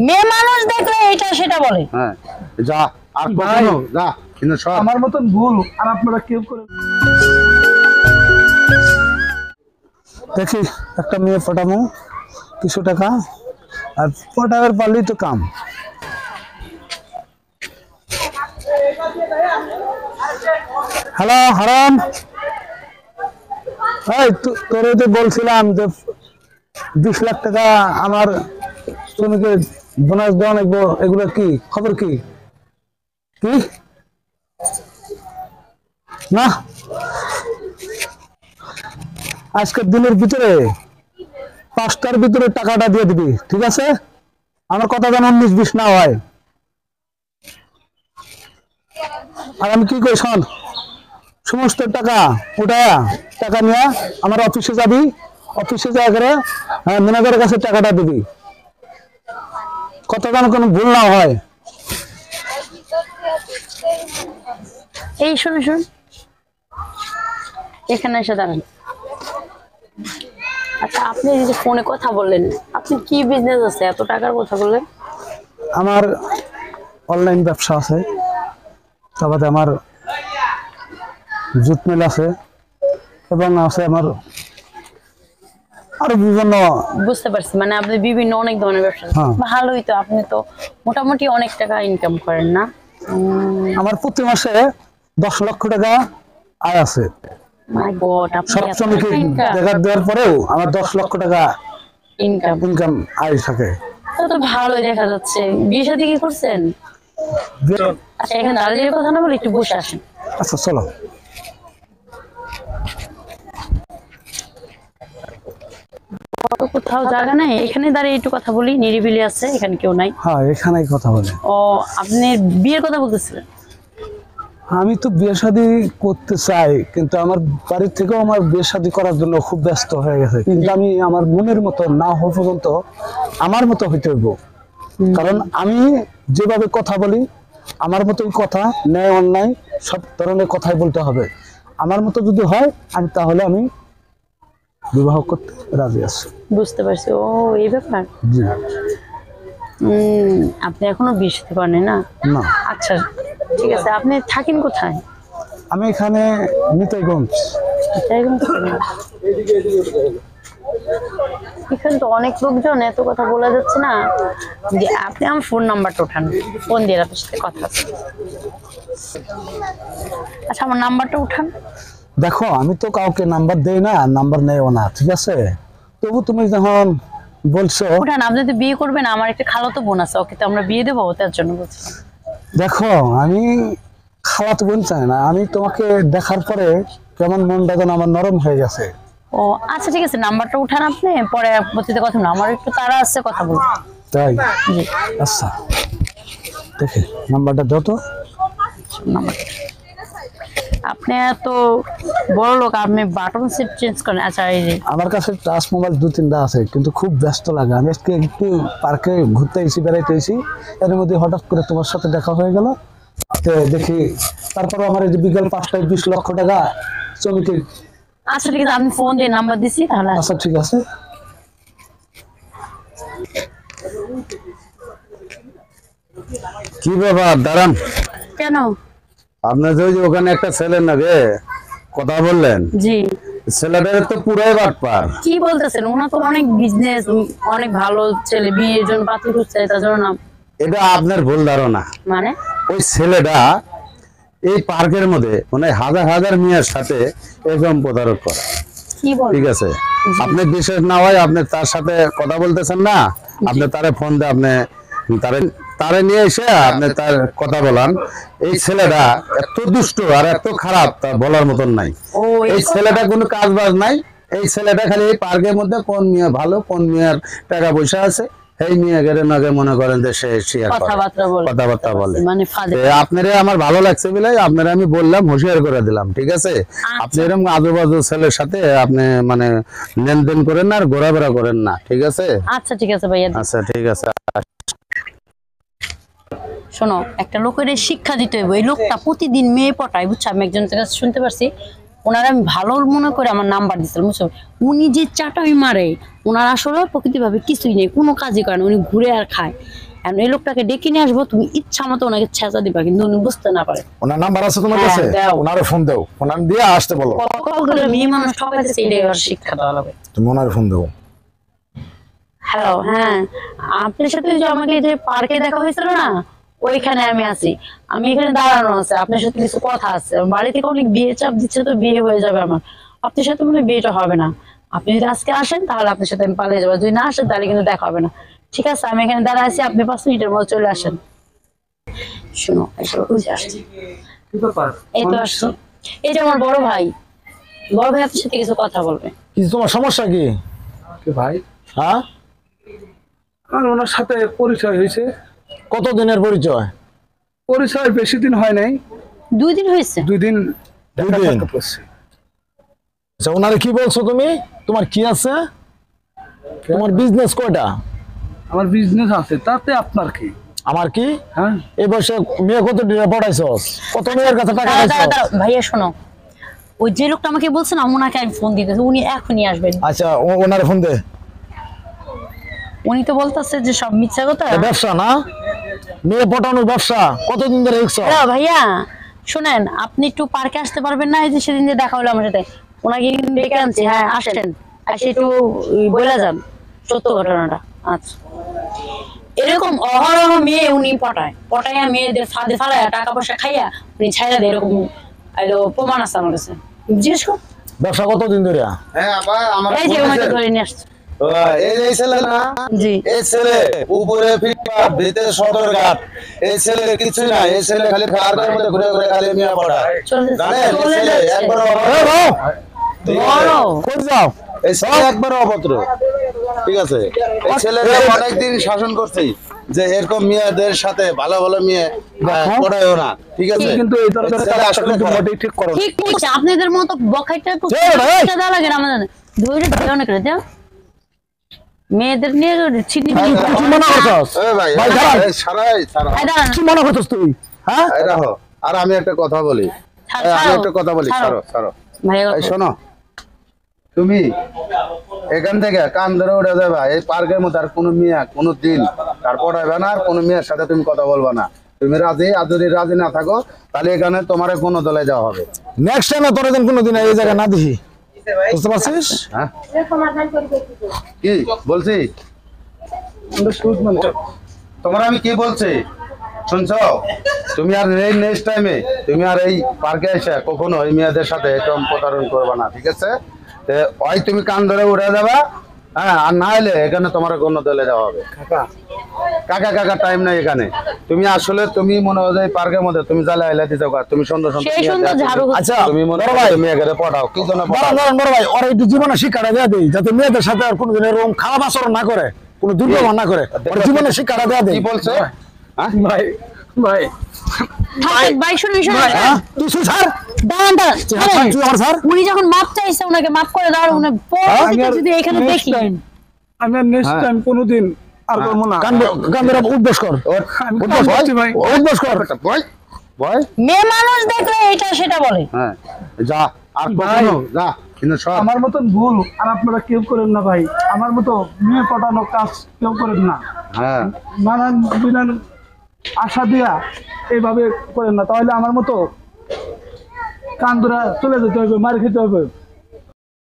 মেয়ে মানুষ দেখলে এটা সেটা বলে। হ্যাঁ যা আর কখনো যা কিন্তু আমার মতন ভুল আর আপনারা কেউ করে। দেখি একটা মেয়ে পটামো কিছু টাকা আর পটাবের পারলেই তো কাম। হ্যালো হারাম, তোরে তো বলছিলাম যে 20 লাখ টাকা আমার শ্রমিকের বোনাস দেওয়া লাগবো, এগুলো কি খবর? কি কি না আজকের দিনের ভিতরে 5টার ভিতরে টাকাটা দিয়ে দিবি, ঠিক আছে? আমার কথা যেন 19-20 না হয়। আর আমি কি কই শোন, সমস্ত টাকা উঠায়া টাকা নিয়ে আমার অফিসে যাবি, অফিসে যাওয়া করে ম্যানেজারের কাছে টাকাটা দিবি, কথা যেন কোনো ভুল না হয়। এই শুনুন, এখানে এসে দাঁড়ান। আচ্ছা, আপনি যে ফোনে কথা বললেন, আপনি কি বিজনেস আছে, এত টাকার কথা বললেন? আমার অনলাইন ব্যবসা আছে, তারপরে আমার জুট মিল আছে এবং আছে আমার আরো বিভিন্ন। বুঝতে পারছি, মানে আপনি বিভিন্ন অনেক ধরনের ব্যবসা। ভালোই তো, আপনি তো মোটামুটি অনেক টাকা ইনকাম করেন না? আমার প্রতি মাসে 10 লক্ষ টাকা আয় আছে। মাই গড, আপনি সব শ্রমিক টাকা দেওয়ার পরেও আমার 10 লক্ষ টাকা ইনকাম আয় থাকে। তো ভালোই দেখা যাচ্ছে। বিয়ে শাদী কি করছেন? আচ্ছা, এখানে দাঁড়িয়ে কথা না বলে একটু বসে আসেন। আচ্ছা চলো। কোথাও জায়গা নাই, এখানে দাঁড়িয়ে একটু কথা বলি, নিরিবিলি আছে, এখানে কেউ নাই। হ্যাঁ, এখানেই কথা বলে। ও, আপনি বিয়ের কথা বলতেছিলেন? আমি তো বিয়ে শাদী করতে চাই, কিন্তু আমার বাড়ির থেকেও আমার বিয়ে শাদী করার জন্য খুব ব্যস্ত হয়ে গেছে। কিন্তু আমি আমার মনের মতো না হওয়া পর্যন্ত আমার মতো হইতে হইব, কারণ আমি যেভাবে কথা বলি আমার মতোই কথা, ন্যায় অন্যায় সব ধরনের কথাই বলতে হবে। আমার মতো যদি হয় আমি তাহলে আমি বিবাহ করতে রাজি আছি। বুঝতে পারছি। ও, এই ব্যাপার। জি। আপনি এখনো বিয়ে শাদী করেন না? না। আচ্ছা ঠিক আছে, আপনি থাকেন কোথায়? আমি এখানে নিতাইগঞ্জ। এখানে তো অনেক লোকজন, এত কথা বলা যাচ্ছে না। যে আপনি আমার ফোন নাম্বারটা উঠান, ফোন দিয়ে আপনার সাথে কথা আছে। আচ্ছা, আমার নাম্বারটা উঠান। দেখো, আমি তো কাউকে নাম্বার দেই না, নাম্বার নেও না, ঠিক আছে? তবু তুমি যখন বলছো উঠান। আপনি তো বিয়ে করবেন, আমার একটা খালাতো বোন আছে, ওকে তো আমরা বিয়ে দেবো, তার জন্য বলছি। দেখো, আমি খালাতো বোন চাই না, আমি তোমাকে দেখার পরে কেমন মনটা যেন আমার নরম হয়ে গেছে। ও আচ্ছা ঠিক আছে, নাম্বারটা উঠান আপনি, পরে পরবর্তীতে কথা না, আমার একটু তাড়া আছে, কথা বলবো। তাই? জি। আচ্ছা, দেখি নাম্বারটা দাও তো। নাম্বারটা আপনি এত বড় লোক, আপনি বাটন সেট চেঞ্জ করেন? আচ্ছা, এই যে আমার কাছে টাচ মোবাইল 2-3টা আছে, কিন্তু খুব ব্যস্ত লাগে। আমি আজকে একটু পার্কে ঘুরতে এসেছি, বেড়াইতে এসেছি, এর মধ্যে হঠাৎ করে তোমার সাথে দেখা হয়ে গেল। দেখি তারপরে আমার এই যে বিকাল 5টায় 20 লক্ষ টাকা শ্রমিকের। আচ্ছা ঠিক আছে, আমি ফোন দিয়ে নাম্বার দিছি তাহলে। আচ্ছা ঠিক আছে। কি ব্যাপার, দাঁড়ান। কেন? আপনার যে ওখানে একটা ছেলে নাকি কথা বললেন? জি। ছেলেটার তো পুরাই বাটপার। কি বলতেছেন? ওনা তো অনেক বিজনেস, অনেক ভালো ছেলে, বিয়ের জন্য পাত্র খুঁজছে, তার জন্য না। এটা আপনার ভুল ধারণা। মানে ওই ছেলেটা এই পার্কের মধ্যে মানে হাজার হাজার মেয়ের সাথে এরকম প্রতারক করে। কি বল? ঠিক আছে, আপনি বিশেষ না হয় আপনি তার সাথে কথা বলতেছেন না, আপনি তারে ফোন দিয়ে আপনি তারে নিয়ে এসে আপনি তার কথা বলান। এই ছেলেটা এত দুষ্ট আর এত খারাপ, তা বলার মতন নাই। এই ছেলেটা কোনো কাজ বাজ নাই। এই ছেলেটা খালি এই পার্কের মধ্যে কোন মেয়ে ভালো, কোন মেয়ের টাকা পয়সা আছে, এই মেয়ে গেলে নাকি মনে করেন যে সে কথাবার্তা বলে। আপনারা আমার ভালো লাগছে বলে আপনারা আমি বললাম, হুঁশিয়ার করে দিলাম, ঠিক আছে? আপনি এরকম আজুবাজু ছেলের সাথে আপনি মানে লেনদেন করেন না আর ঘোরাফেরা করেন না, ঠিক আছে? আচ্ছা ঠিক আছে ভাইয়া। আচ্ছা ঠিক আছে। শোনো, একটা লোকের শিক্ষা দিতে হইব। এই লোকটা প্রতিদিন মেয়ে পটায়, বুঝছো? আমি একজন কাছে শুনতে পারছি, ওনারা আমি ভালো মনে করে আমার নাম্বার দিচ্ছিলাম, বুঝছো? উনি যে চাটাই মারে, ওনার আসলে প্রকৃতিভাবে কিছুই নেই, কোনো কাজই করে না, উনি ঘুরে আর খায়। এখন এই লোকটাকে ডেকে নিয়ে আসবো, তুমি ইচ্ছা মতো ওনাকে ছেঁচা দিবা, কিন্তু উনি বুঝতে না পারে। ওনার নাম্বার আছে তোমার হ্যাঁ, কাছে? দাও। ওনারে ফোন দাও, ওনার দিয়ে আসতে বলো। কল করে মেয়ে মানুষ ঠকাইতেছে, এটাই ওর শিক্ষা দেওয়া লাগবে। তুমি ওনারে ফোন দাও। হ্যালো, হ্যাঁ, আপনার সাথে যে আমাকে যে পার্কে দেখা হয়েছিল না, ওইখানে আমি আছি। আমি এখানে দাঁড়ানো আছে, আপনার সাথে কিছু কথা আছে। বাড়ি থেকে অনেক বিয়ে চাপ দিচ্ছে, তো বিয়ে হয়ে যাবে আমার। আপনার সাথে মনে হয় বিয়েটা হবে না। আপনি যদি আজকে আসেন তাহলে আপনার সাথে আমি পালিয়ে যাবো, যদি না আসেন তাহলে কিন্তু দেখা হবে না। ঠিক আছে, আমি এখানে দাঁড়া আছি, আপনি 5 মিনিটের মধ্যে চলে আসেন। শুনো, এসব বুঝে আসছি, কি ব্যাপার? এই তো আসছি। এই যে আমার বড় ভাই আপনার সাথে কিছু কথা বলবে। কি তোমার সমস্যা কি? কি ভাই, হ্যাঁ, আমার ওনার সাথে পরিচয় হয়েছে। কত দিনের পরিচয়? পরিচয় বেশি দিন হয় নাই, 2 দিন হয়েছে। 2 দিন। 2 দিন? আচ্ছা, ওনারে কি বলছো তুমি? তোমার কি আছে? তোমার বিজনেস কয়টা? আমার বিজনেস আছে, তাতে আপনার কি? আমার কি? হ্যাঁ, এই বয়সে মেয়ে কত দিনে পড়াইছস? কত মেয়ের কাছে টাকা দাঁড়া, পাইছস? দাঁড়া, ভাইয়া শোনো, ওই যে লোকটা আমাকে বলছে না, ওনাকে আমি ফোন দিতেছি, উনি এখনই আসবেন। আচ্ছা, ওনারে ফোন দে। উনি তো বলতেছে যে সব মিথ্যা কথা। এ ব্যবসা না, মেয়ে পটানোর ব্যবসা। কতদিন ধরে দেখছো? হ্যালো ভাইয়া, শুনেন, আপনি একটু পার্কে আসতে পারবেন না? এই যে সেদিন যে দেখা হলো আমার সাথে, ওনাকে কিন্তু ডেকে আনছি। হ্যাঁ, আসেন, আসে একটু বলে যান সত্য ঘটনাটা। আচ্ছা, এরকম অহরহ মেয়ে উনি পটাইয়া মেয়েদের ফাঁদে ফালাইয়া টাকা পয়সা খাইয়া উনি ছাইরা দেয়, এরকম আইলো প্রমাণ আছে আমার কাছে। জিজ্ঞেস কর। ব্যবসা কতদিন ধরে? হ্যাঁ আপা, আমার এই যে ওনাকে ধরে নিয়ে আসছে। এই যে এই ছেলে না, জি, এই ছেলে উপরে ফিটপাত, ভিতরে সদরঘাট। এই ছেলে কিছুই না, এই ছেলে খালি পার্কের মধ্যে ঘুরে ঘুরে খালি মিয়া পড়ায়। জানেন, এই চলে ছেলে যাচ্ছে। একবার বড় কই যাও? এই ছেলে একবার অভদ্র, ঠিক আছে? এই ছেলে অনেকদিন শাসন করছে যে এরকম মেয়েদের সাথে ভালো ভালো মেয়ে পড়ায়ও না, ঠিক আছে? কিন্তু এই ধরনের ছেলে কাজটা আসলে কিন্তু খারাপ। মোটেই ঠিক করো না। ঠিক বলছে, আপনাদের মতো বখাইটা দেওয়া লাগে না আমাদের। ধৈর্য দেওয়া না করে দেও, মেয়েদের নিয়ে ছিটি কি মনে করছস? এই ভাই, ভাই, এই দাঁড়ান। সারাই সারা কি মনে করছস তুই? হ্যাঁ, এই রাখো। আর আমি একটা কথা বলি, আমি একটা কথা বলি, ছাড়ো ছাড়ো। এই শোনো, তুমি এখান থেকে কান ধরে উঠে যাবে, এই পার্কের মধ্যে আর কোনো মেয়ে কোনো দিন তার পড়াবে না, আর কোনো মেয়ের সাথে তুমি কথা বলবা না। তুমি রাজি, আর যদি রাজি না থাকো তাহলে এখানে তোমার কোনো দলে যাওয়া হবে। নেক্সট টাইমে তোর দিন কোনোদিন এই জায়গা না দেখি, বুঝতে পারছিস? হ্যাঁ, কি বলছি তোমার? আমি কি বলছি শুনছো? তুমি আর এই নেক্সট টাইমে তুমি আর এই পার্কে এসে কখনো ওই মেয়েদের সাথে এরকম প্রতারণ করবা না, ঠিক আছে? ওই তুমি কান ধরে উড়ে যাবা, হ্যাঁ, আর না হলে এখানে তোমার কোনো দলে যাওয়া হবে। কাকা কাকা টাইম নাই এখানে। তুমি আসলে তুমি মনে হয় যে পার্কের মধ্যে তুমি জ্বালা এলা দিতে পারো, তুমি সুন্দর সুন্দর সেই সুন্দর ঝাড়ু আচ্ছা, তুমি মনে বড় হয় ভাই, তুমি এখানে পড়াও, কি জন্য পড়াও? দাঁড়ান বড় ভাই, ওর একটু জীবনে শিক্ষাটা দেয়া দেই, যাতে মেয়েদের সাথে আর কোনোদিন এরকম খারাপ আচরণ না করে, কোনো দুর্ব্যবহার না করে। ওর জীবনে শিক্ষাটা দেয়া দেই। কি বলছে? হ্যাঁ, ভাই ভাই থাকেন, ভাই শুনুন, শুনুন। হ্যাঁ, তুই শুন স্যার, দাঁড়ান, দাঁড়ান, শুনেন, তুই আমার স্যার। উনি যখন মাপ চাইছে, ওনাকে মাপ করে দেওয়ার, উনি পরবর্তীতে যদি এখানে দেখি। আমি আর নেক্সট টাইম কোনোদিন আর করবো না। কান্দের উদ্দেশ্য কর, আমি উদ্দেশ্য কাজ করছি ভাই। উদ্দেশ্য কর। বয় বয়, মেয়ে মানুষ দেখলে এটা সেটা বলে। হ্যাঁ, যা আর কখনো যা, কিন্তু সব আমার মতন ভুল আর আপনারা কেউ করেন না ভাই। আমার মতো মেয়ে পটানো কাজ কেউ করেন না। হ্যাঁ, নানান বিনান আশা দিয়া এইভাবে করেন না, তাহলে আমার মতো কান ধরা চলে যেতে হবে, মার খেতে হবে।